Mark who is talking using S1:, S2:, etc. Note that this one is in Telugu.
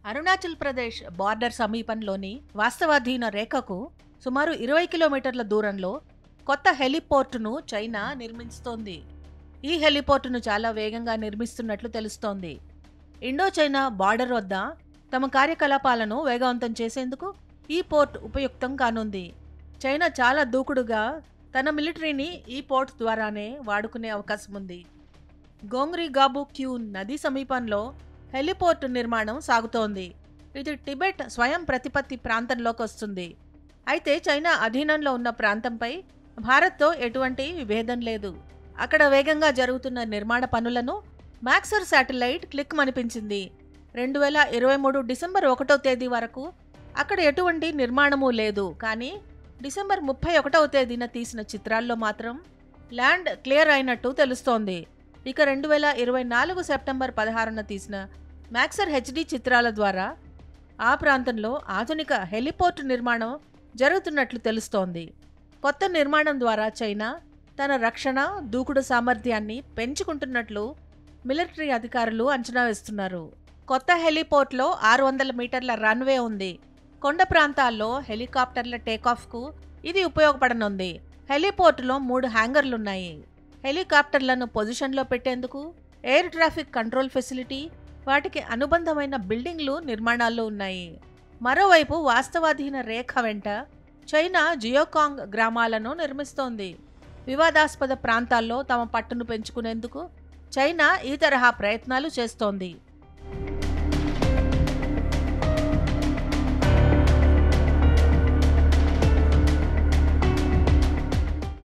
S1: అరుణాచల్ ప్రదేశ్ బార్డర్ సమీపంలోని వాస్తవాధీన రేఖకు సుమారు 20 కిలోమీటర్ల దూరంలో కొత్త హెలిపోర్టును చైనా నిర్మిస్తోంది. ఈ హెలిపోర్టును చాలా వేగంగా నిర్మిస్తున్నట్లు తెలుస్తోంది. ఇండో చైనా బార్డర్ వద్ద తమ కార్యకలాపాలను వేగవంతం చేసేందుకు ఈ పోర్ట్ ఉపయుక్తం కానుంది. చైనా చాలా దూకుడుగా తన మిలిటరీని ఈ పోర్ట్ ద్వారానే వాడుకునే అవకాశం ఉంది. గోంగ్రీ గాబు క్యూ నది సమీపంలో హెలిపోర్ట్ నిర్మాణం సాగుతోంది. ఇది టిబెట్ స్వయం ప్రతిపత్తి ప్రాంతంలోకి వస్తుంది. అయితే చైనా అధీనంలో ఉన్న ప్రాంతంపై భారత్తో ఎటువంటి విభేదం లేదు. అక్కడ వేగంగా జరుగుతున్న నిర్మాణ పనులను మ్యాక్సర్ శాటిలైట్ క్లిక్ మనిపించింది. 2023 డిసెంబర్ 1వ తేదీ వరకు అక్కడ ఎటువంటి నిర్మాణము లేదు. కానీ డిసెంబర్ 31వ తేదీన తీసిన చిత్రాల్లో మాత్రం ల్యాండ్ క్లియర్ అయినట్టు తెలుస్తోంది. ఇక 2024 సెప్టెంబర్ 16న తీసిన మ్యాక్సర్ హెచ్డి చిత్రాల ద్వారా ఆ ప్రాంతంలో ఆధునిక హెలిపోర్ట్ నిర్మాణం జరుగుతున్నట్లు తెలుస్తోంది. కొత్త నిర్మాణం ద్వారా చైనా తన రక్షణ దూకుడు సామర్థ్యాన్ని పెంచుకుంటున్నట్లు మిలిటరీ అధికారులు అంచనా వేస్తున్నారు. కొత్త హెలిపోర్ట్లో 600 మీటర్ల రన్వే ఉంది. కొండ ప్రాంతాల్లో హెలికాప్టర్ల టేకాఫ్కు ఇది ఉపయోగపడనుంది. హెలిపోర్టులో 3 హ్యాంగర్లున్నాయి. హెలికాప్టర్లను పొజిషన్లో పెట్టేందుకు ఎయిర్ ట్రాఫిక్ కంట్రోల్ ఫెసిలిటీ, వాటికి అనుబంధమైన బిల్డింగ్లు నిర్మాణాల్లో ఉన్నాయి. మరోవైపు వాస్తవాధీన రేఖ వెంట చైనా జియోకాంగ్ గ్రామాలను నిర్మిస్తోంది. వివాదాస్పద ప్రాంతాల్లో తమ పట్టును పెంచుకునేందుకు చైనా ఈ తరహా ప్రయత్నాలు చేస్తోంది.